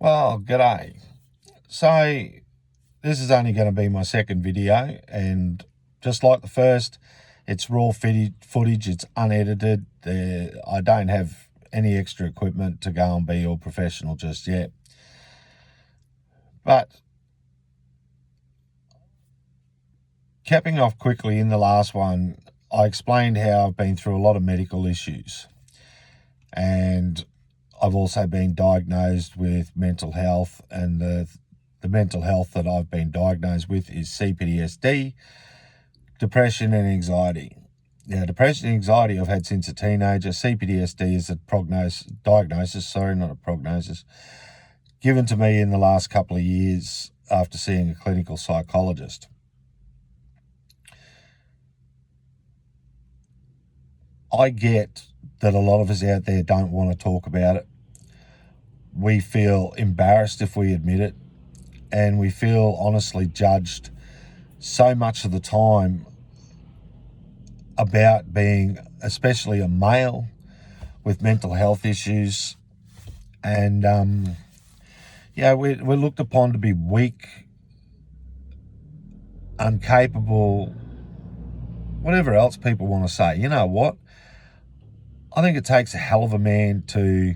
Well, g'day. So, this is only going to be my second video, and just like the first, it's raw footage, it's unedited. I don't have any extra equipment to go and be all professional just yet. But, capping off quickly, in the last one, I explained how I've been through a lot of medical issues. And I've also been diagnosed with mental health, and the mental health that I've been diagnosed with is CPTSD, depression and anxiety. Now, depression and anxiety I've had since a teenager. CPTSD is a diagnosis, not a prognosis, given to me in the last couple of years after seeing a clinical psychologist. I get that a lot of us out there don't want to talk about it. We feel embarrassed if we admit it, and we feel honestly judged so much of the time about being, especially a male with mental health issues. And, we're looked upon to be weak, incapable, whatever else people want to say. You know what? I think it takes a hell of a man to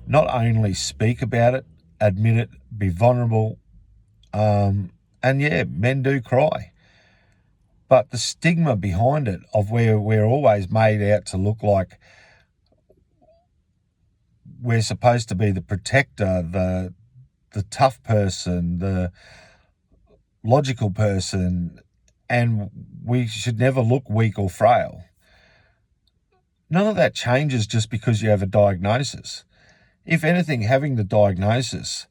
not only speak about it, admit it, be vulnerable, men do cry. But the stigma behind it, of where we're always made out to look like we're supposed to be the protector, the tough person, the logical person, and we should never look weak or frail. None of that changes just because you have a diagnosis. If anything, having the diagnosis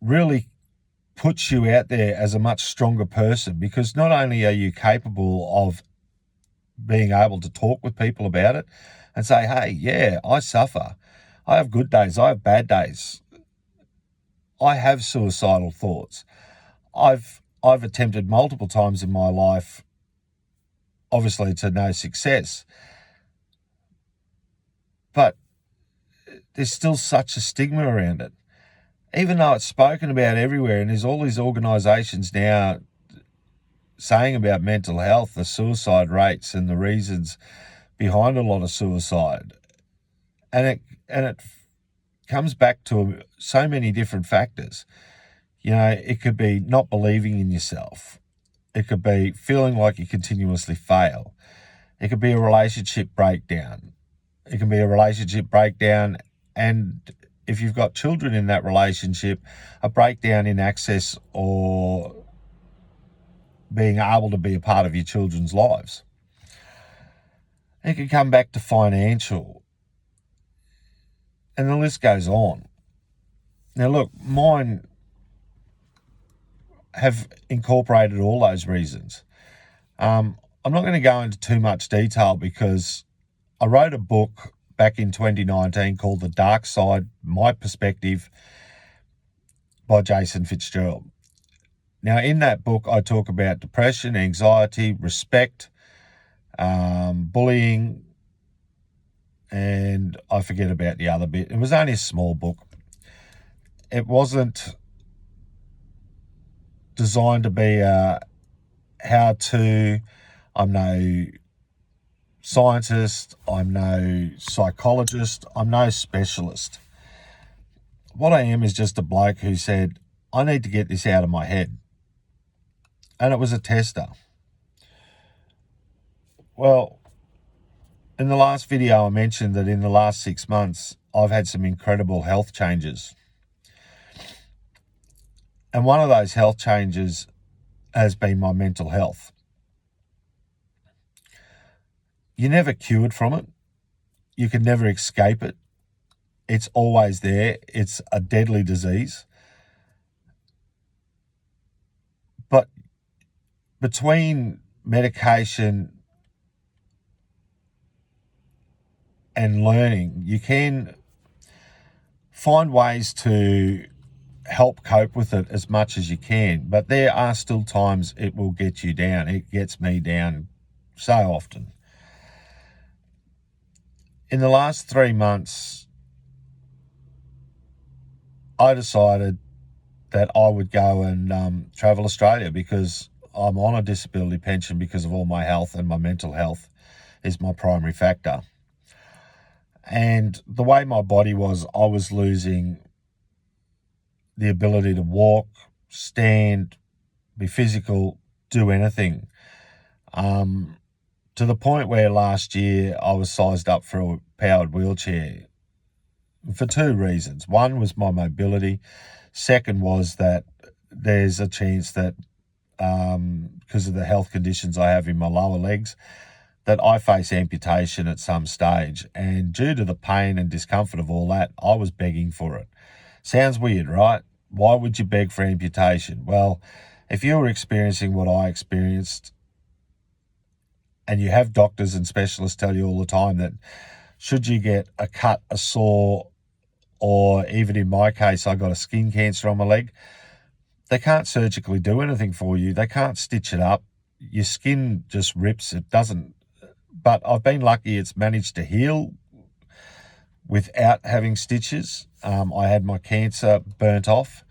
really puts you out there as a much stronger person, because not only are you capable of being able to talk with people about it and say, hey, yeah, I suffer. I have good days. I have bad days. I have suicidal thoughts. I've attempted multiple times in my life, obviously to no success. But there's still such a stigma around it. Even though it's spoken about everywhere, and there's all these organisations now saying about mental health, the suicide rates and the reasons behind a lot of suicide. And it comes back to so many different factors. You know, it could be not believing in yourself. It could be feeling like you continuously fail. It could be a relationship breakdown. It can be a relationship breakdown, and if you've got children in that relationship, a breakdown in access or being able to be a part of your children's lives. It can come back to financial, and the list goes on. Now, look, mine have incorporated all those reasons. I'm not going to go into too much detail because I wrote a book back in 2019 called The Dark Side, My Perspective, by Jason Fitzgerald. Now, in that book, I talk about depression, anxiety, respect, bullying, and I forget about the other bit. It was only a small book. It wasn't designed to be a how-to. I'm no scientist, I'm no psychologist, I'm no specialist. What I am is just a bloke who said, I need to get this out of my head. And it was a tester. Well, in the last video I mentioned that in the last 6 months, I've had some incredible health changes. And one of those health changes has been my mental health. You're never cured from it. You can never escape it. It's always there. It's a deadly disease. But between medication and learning, you can find ways to help cope with it as much as you can. But there are still times it will get you down. It gets me down so often. In the last 3 months, I decided that I would go and travel Australia because I'm on a disability pension because of all my health, and my mental health is my primary factor. And the way my body was, I was losing the ability to walk, stand, be physical, do anything. To the point where last year I was sized up for a powered wheelchair for two reasons. One was my mobility. Second was that there's a chance that because of the health conditions I have in my lower legs, that I face amputation at some stage. And due to the pain and discomfort of all that, I was begging for it. Sounds weird, right? Why would you beg for amputation? Well, if you were experiencing what I experienced, and you have doctors and specialists tell you all the time that should you get a cut, a sore, or even in my case, I got a skin cancer on my leg, they can't surgically do anything for you. They can't stitch it up. Your skin just rips. It doesn't. But I've been lucky it's managed to heal without having stitches. I had my cancer burnt off.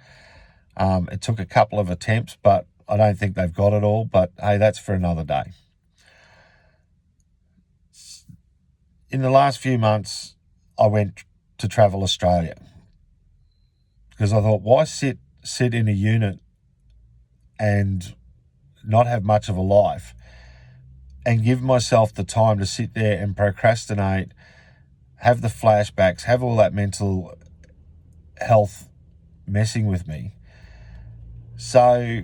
It took a couple of attempts, but I don't think they've got it all. But hey, that's for another day. In the last few months, I went to travel Australia because I thought, why sit in a unit and not have much of a life and give myself the time to sit there and procrastinate, have the flashbacks, have all that mental health messing with me. So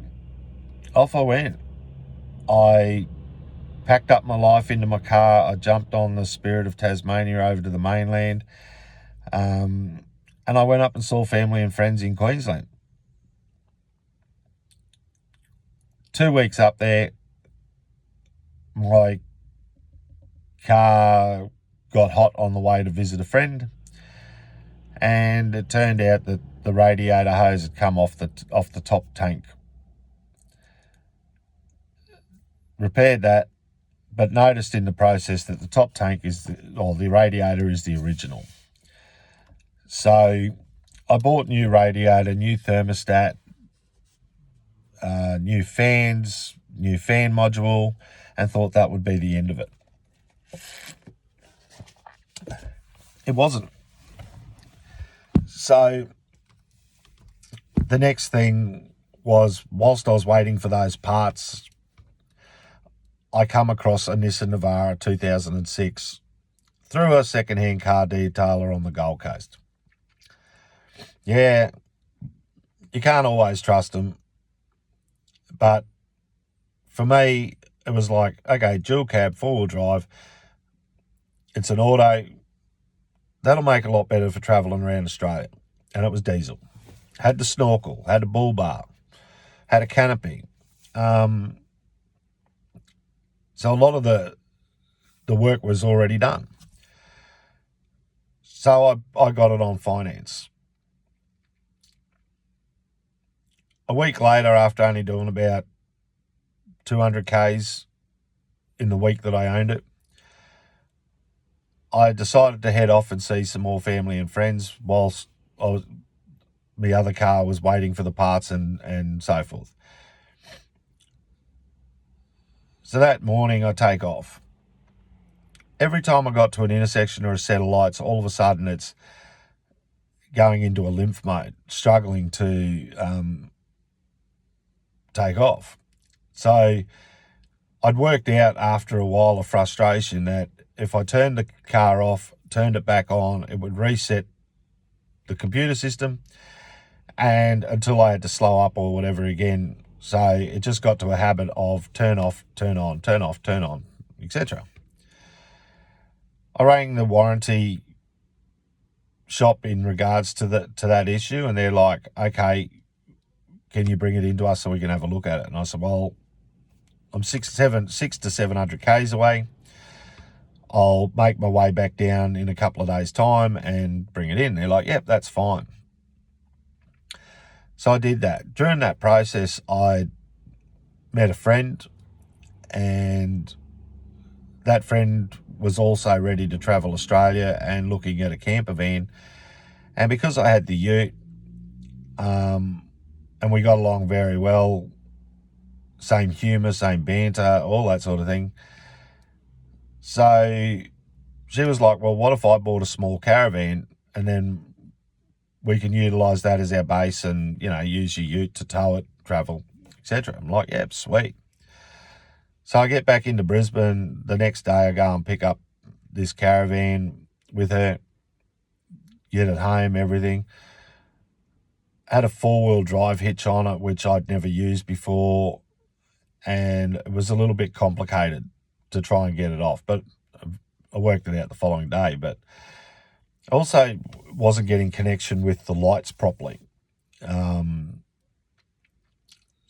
off I went. I packed up my life into my car. I jumped on the Spirit of Tasmania over to the mainland. And I went up and saw family and friends in Queensland. 2 weeks up there, my car got hot on the way to visit a friend, and it turned out that the radiator hose had come off the top tank. Repaired that, but noticed in the process that the top tank the radiator is the original. So I bought new radiator, new thermostat, new fans, new fan module, and thought that would be the end of it. It wasn't. So the next thing was, whilst I was waiting for those parts, I come across a Nissan Navara 2006 through a second-hand car detailer on the Gold Coast. Yeah, you can't always trust them, but for me, it was like, okay, dual cab, four-wheel drive, it's an auto, that'll make a lot better for travelling around Australia. And it was diesel. Had the snorkel, had a bull bar, had a canopy. So a lot of the work was already done. So I got it on finance. A week later, after only doing about 200 Ks in the week that I owned it, I decided to head off and see some more family and friends whilst my other car was waiting for the parts and so forth. So that morning I take off. Every time I got to an intersection or a set of lights, all of a sudden it's going into a lymph mode, struggling to take off. So I'd worked out after a while of frustration that if I turned the car off, turned it back on, it would reset the computer system, and until I had to slow up or whatever again. So it just got to a habit of turn off, turn on, turn off, turn on, etc. I rang the warranty shop in regards to that issue, and they're like, okay, can you bring it into us so we can have a look at it? And I said, well, I'm 600 to 700 Ks away. I'll make my way back down in a couple of days' time and bring it in. They're like, yep, that's fine. So I did that. During that process, I met a friend, and that friend was also ready to travel Australia and looking at a camper van. And because I had the ute, And we got along very well. Same humour, same banter, all that sort of thing. So she was like, well, what if I bought a small caravan and then we can utilise that as our base and, use your ute to tow it, travel, etc. I'm like, yeah, sweet. So I get back into Brisbane. The next day I go and pick up this caravan with her, get it home, everything. Had a 4-wheel drive hitch on it, which I'd never used before, and it was a little bit complicated to try and get it off, but I worked it out the following day. But also wasn't getting connection with the lights properly.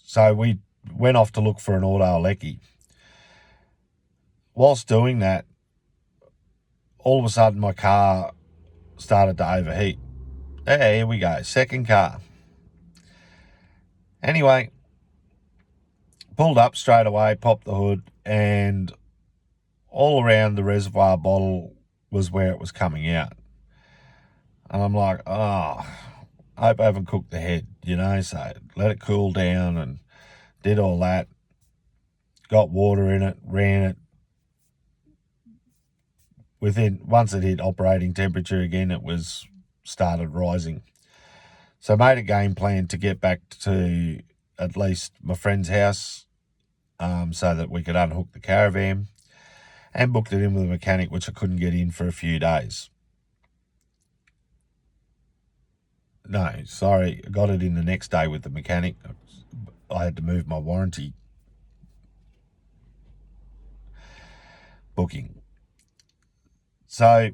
So we went off to look for an auto Alecki. Whilst doing that, all of a sudden my car started to overheat. Hey, here we go, second car. Anyway, pulled up straight away, popped the hood, and all around the reservoir bottle was where it was coming out. And I'm like, I hope I haven't cooked the head, so let it cool down and did all that. Got water in it, ran it. Once it hit operating temperature again, it was started rising. So made a game plan to get back to at least my friend's house, so that we could unhook the caravan, and booked it in with a mechanic, which I couldn't get in for a few days. No, sorry, I got it in the next day with the mechanic. I had to move my warranty booking. So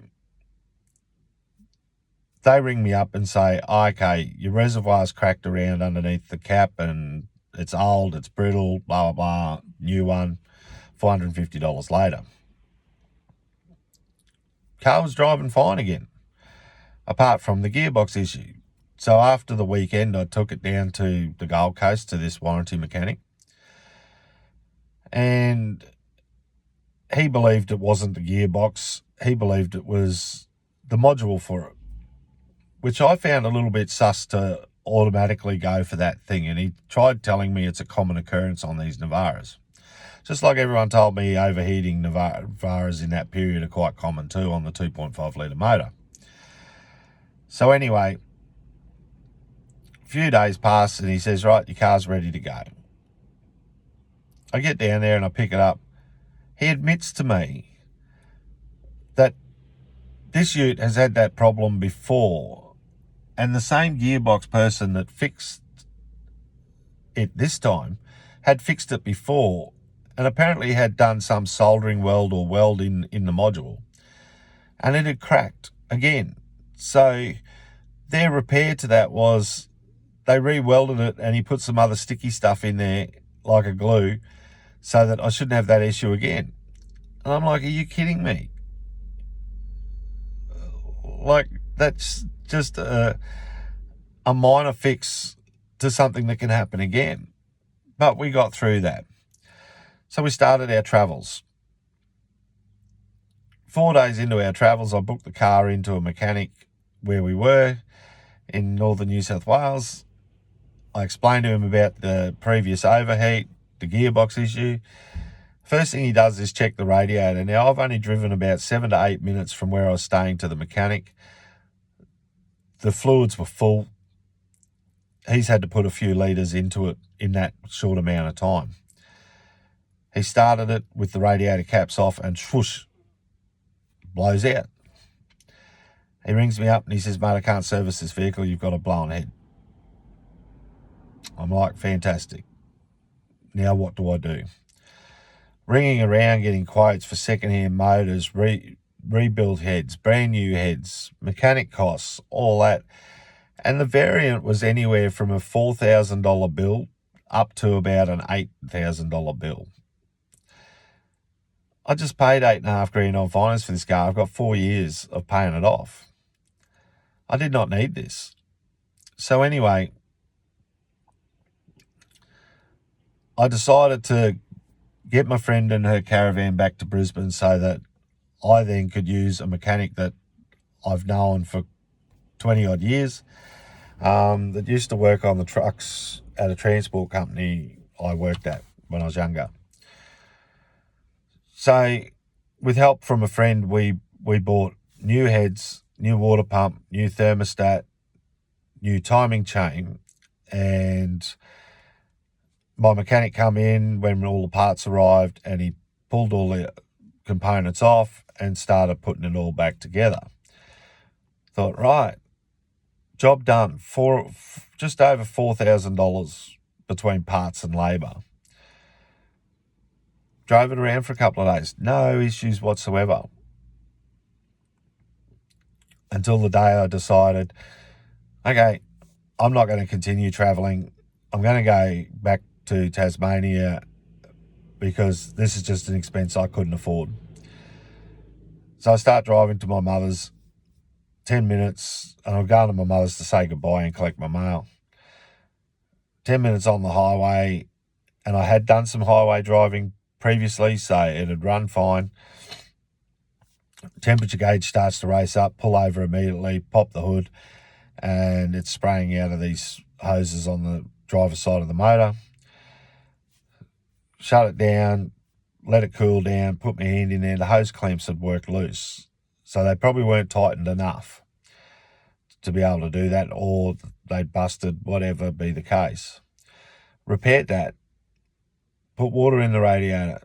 they ring me up and say, okay, your reservoir's cracked around underneath the cap and it's old, it's brittle, blah, blah, blah, new one, $450 later. Car was driving fine again, apart from the gearbox issue. So after the weekend, I took it down to the Gold Coast to this warranty mechanic, and he believed it wasn't the gearbox. He believed it was the module for it, which I found a little bit sus to automatically go for that thing. And he tried telling me it's a common occurrence on these Navaras. Just like everyone told me overheating Navaras in that period are quite common too on the 2.5 litre motor. So anyway, a few days pass and he says, right, your car's ready to go. I get down there and I pick it up. He admits to me that this ute has had that problem before, and the same gearbox person that fixed it this time had fixed it before, and apparently had done some soldering weld or weld in the module, and it had cracked again. So their repair to that was they re-welded it and he put some other sticky stuff in there, like a glue, so that I shouldn't have that issue again. And I'm like, are you kidding me? Like, that's just a minor fix to something that can happen again. But we got through that. So we started our travels. 4 days into our travels, I booked the car into a mechanic where we were in northern New South Wales. I explained to him about the previous overheat, the gearbox issue. First thing he does is check the radiator. Now, I've only driven about 7 to 8 minutes from where I was staying to the mechanic. The fluids were full. He's had to put a few litres into it in that short amount of time. He started it with the radiator caps off and swoosh, blows out. He rings me up and he says, mate, I can't service this vehicle. You've got a blown head. I'm like, fantastic. Now what do I do? Ringing around, getting quotes for second-hand motors, rebuild heads, brand new heads, mechanic costs, all that. And the variant was anywhere from a $4,000 bill up to about an $8,000 bill. I just paid $8,500 on finance for this car. I've got 4 years of paying it off. I did not need this. So anyway, I decided to get my friend and her caravan back to Brisbane so that I then could use a mechanic that I've known for 20 odd years. that used to work on the trucks at a transport company I worked at when I was younger. So with help from a friend, we bought new heads, new water pump, new thermostat, new timing chain, and my mechanic come in when all the parts arrived, and he pulled all the components off and started putting it all back together. Thought, right, job done. For just over $4,000 between parts and labour. Drove it around for a couple of days. No issues whatsoever. Until the day I decided, okay, I'm not going to continue travelling. I'm going to go back to Tasmania because this is just an expense I couldn't afford. So I start driving to my mother's, 10 minutes, and I'm going to my mother's to say goodbye and collect my mail. 10 minutes on the highway, and I had done some highway driving previously, so it had run fine. Temperature gauge starts to race up, pull over immediately, pop the hood, and it's spraying out of these hoses on the driver's side of the motor. Shut it down, let it cool down, put my hand in there. The hose clamps had worked loose, so they probably weren't tightened enough to be able to do that, or they'd busted, whatever be the case. Repaired that, put water in the radiator,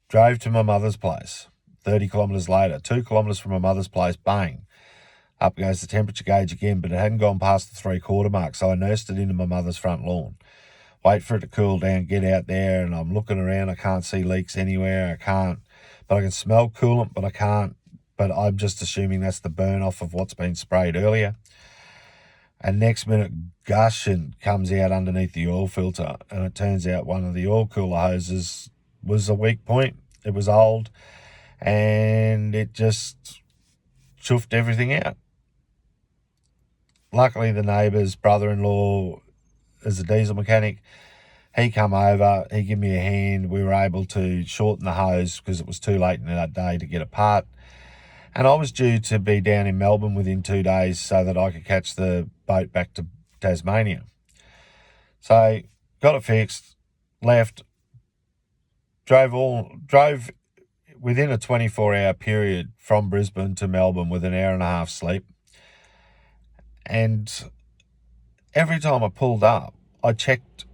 drove to my mother's place. 30 kilometres later, 2 kilometres from my mother's place, bang, up goes the temperature gauge again, but it hadn't gone past the 3/4 mark, so I nursed it into my mother's front lawn. Wait for it to cool down, get out there, and I'm looking around. I can't see leaks anywhere. I can smell coolant, but I can't. But I'm just assuming that's the burn off of what's been sprayed earlier. And next minute, gushing comes out underneath the oil filter, and it turns out one of the oil cooler hoses was a weak point. It was old, and it just chuffed everything out. Luckily, the neighbour's brother-in-law is a diesel mechanic. He come over, he gave me a hand. We were able to shorten the hose because it was too late in that day to get a part. And I was due to be down in Melbourne within 2 days so that I could catch the boat back to Tasmania. So got it fixed, left, drove within a 24-hour period from Brisbane to Melbourne with an hour and a half sleep. And every time I pulled up, I checked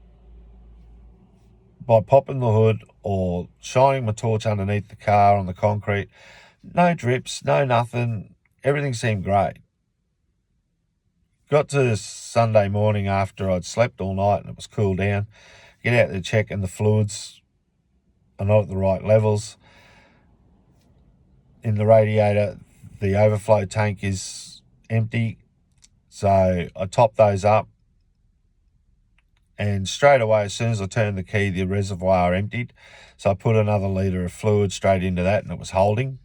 by popping the hood or shining my torch underneath the car on the concrete. No drips, no nothing. Everything seemed great. Got to Sunday morning after I'd slept all night and it was cooled down. Get out there, check, and the fluids are not at the right levels. In the radiator, the overflow tank is empty. So I topped those up. And straight away, as soon as I turned the key, the reservoir emptied. So I put another litre of fluid straight into that, and it was holding.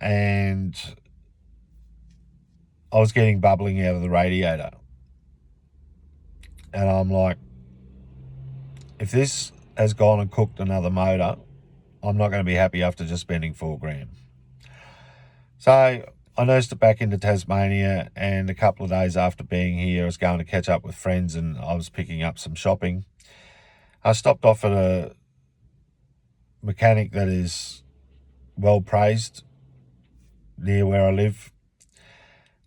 And I was getting bubbling out of the radiator. And I'm like, if this has gone and cooked another motor, I'm not going to be happy after just spending $4,000. So I nursed it back into Tasmania, and a couple of days after being here, I was going to catch up with friends and I was picking up some shopping. I stopped off at a mechanic that is well praised near where I live,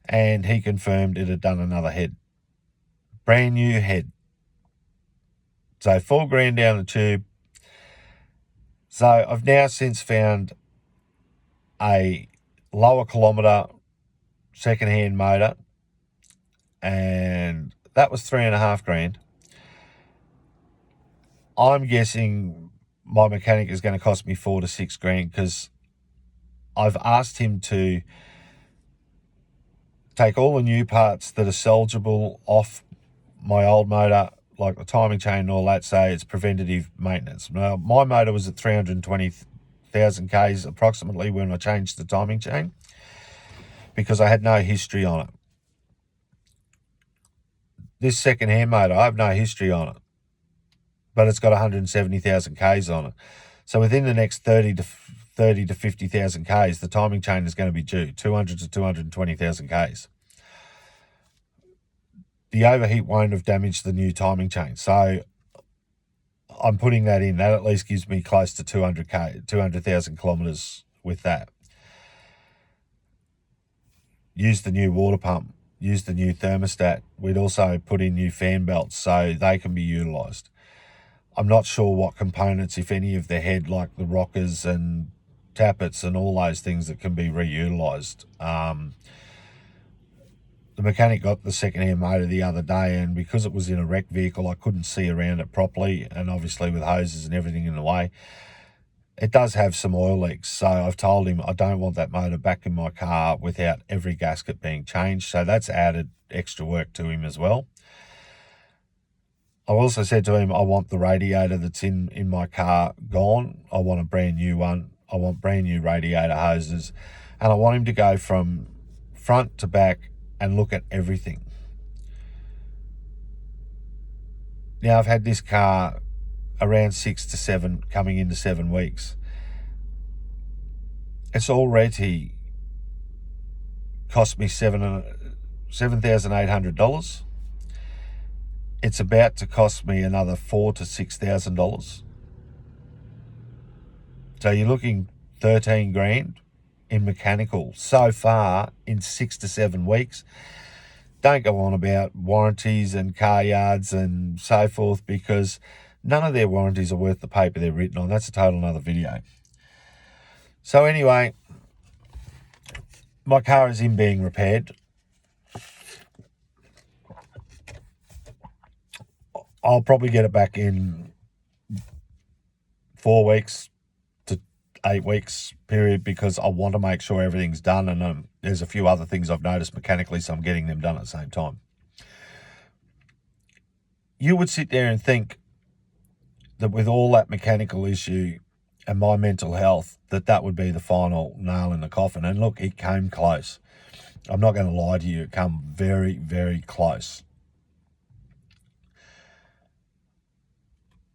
and he confirmed it had done another head. Brand new head. So $4,000 down the tube. So I've now since found a lower kilometre second-hand motor, and that was $3,500. I'm guessing my mechanic is going to cost me $4,000 to $6,000 because I've asked him to take all the new parts that are salvageable off my old motor, like the timing chain and all that, say it's preventative maintenance. Now, my motor was at 320,000 Ks approximately when I changed the timing chain because I had no history on it. This second-hand motor, I have no history on it, but it's got 170,000 Ks on it. So within the next 30 to 50,000 Ks, the timing chain is going to be due 200 to 220,000 Ks. the overheat won't have damaged the new timing chain. So I'm putting that in. That at least gives me close to 200,000 kilometres with that. Use the new water pump. Use the new thermostat. We'd also put in new fan belts so they can be utilised. I'm not sure what components, if any, of the head, like the rockers and tappets and all those things that can be reutilised. The mechanic got the second-hand motor the other day, and because it was in a wrecked vehicle, I couldn't see around it properly, and obviously with hoses and everything in the way, it does have some oil leaks. So I've told him I don't want that motor back in my car without every gasket being changed. So that's added extra work to him as well. I also said to him, I want the radiator that's in my car gone. I want a brand new one. I want brand new radiator hoses. And I want him to go from front to back and look at everything. Now, I've had this car around 6 to 7, coming into 7 weeks. It's already cost me $7,800. It's about to cost me another $4,000 to $6,000. So you're looking 13 grand in mechanical so far in 6 to 7 weeks. Don't go on about warranties and car yards and so forth, because none of their warranties are worth the paper they're written on. That's a total another video. So anyway, my car is in being repaired. I'll probably get it back in 4 weeks to 8 weeks period, because I want to make sure everything's done, and there's a few other things I've noticed mechanically, so I'm getting them done at the same time. You would sit there and think that with all that mechanical issue and my mental health, that would be the final nail in the coffin. And look, it came close. I'm not going to lie to you. It came very, very close.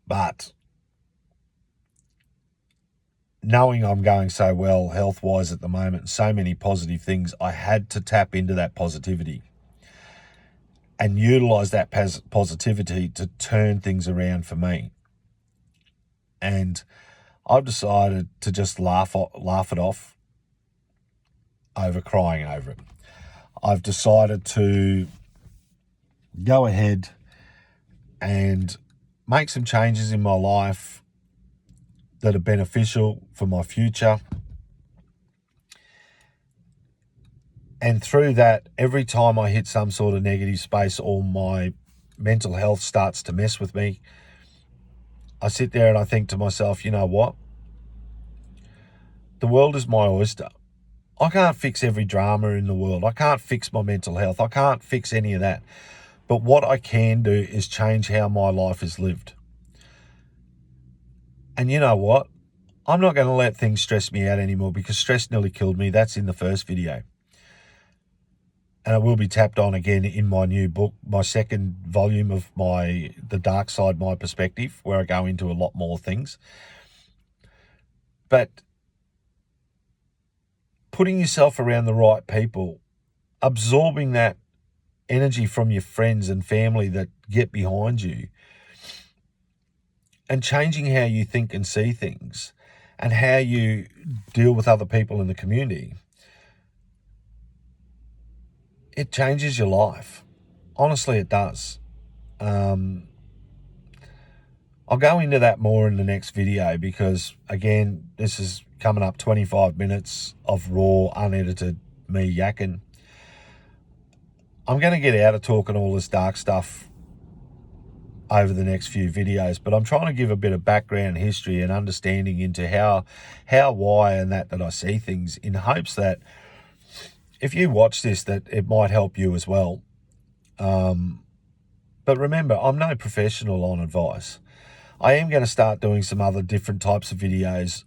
But knowing I'm going so well health-wise at the moment, so many positive things, I had to tap into that positivity and utilise that positivity to turn things around for me. And I've decided to just laugh it off over crying over it. I've decided to go ahead and make some changes in my life that are beneficial for my future. And through that, every time I hit some sort of negative space or my mental health starts to mess with me, I sit there and I think to myself, you know what? The world is my oyster. I can't fix every drama in the world. I can't fix my mental health. I can't fix any of that. But what I can do is change how my life is lived. And you know what? I'm not going to let things stress me out anymore, because stress nearly killed me. That's in the first video. And it will be tapped on again in my new book, my second volume of The Dark Side, My Perspective, where I go into a lot more things. But putting yourself around the right people, absorbing that energy from your friends and family that get behind you, and changing how you think and see things and how you deal with other people in the community, it changes your life. Honestly, it does. I'll go into that more in the next video, because, again, this is coming up 25 minutes of raw, unedited me yakking. I'm going to get out of talking all this dark stuff over the next few videos, but I'm trying to give a bit of background history and understanding into how, why, and that I see things, in hopes that if you watch this, that it might help you as well. But remember, I'm no professional on advice. I am going to start doing some other different types of videos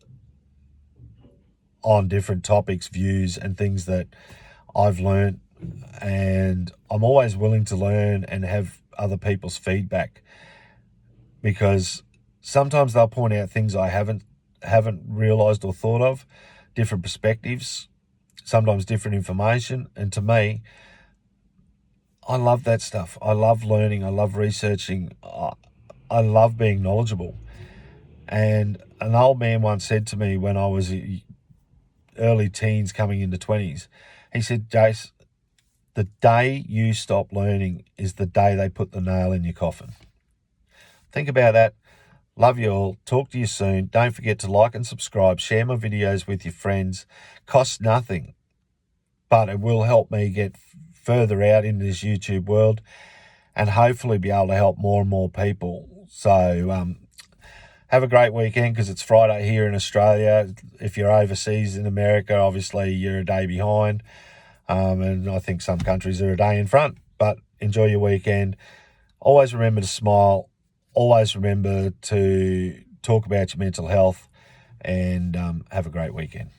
on different topics, views, and things that I've learned. And I'm always willing to learn and have other people's feedback, because sometimes they'll point out things I haven't realised or thought of, different perspectives, sometimes different information. And to me, I love that stuff. I love learning. I love researching. I love being knowledgeable. And an old man once said to me when I was early teens coming into 20s, he said, Jace, the day you stop learning is the day they put the nail in your coffin. Think about that. Love you all. Talk to you soon. Don't forget to like and subscribe. Share my videos with your friends. Costs nothing, but it will help me get further out in this YouTube world and hopefully be able to help more and more people. So have a great weekend, because it's Friday here in Australia. If you're overseas in America, obviously you're a day behind. And I think some countries are a day in front. But enjoy your weekend. Always remember to smile. Always remember to talk about your mental health, and have a great weekend.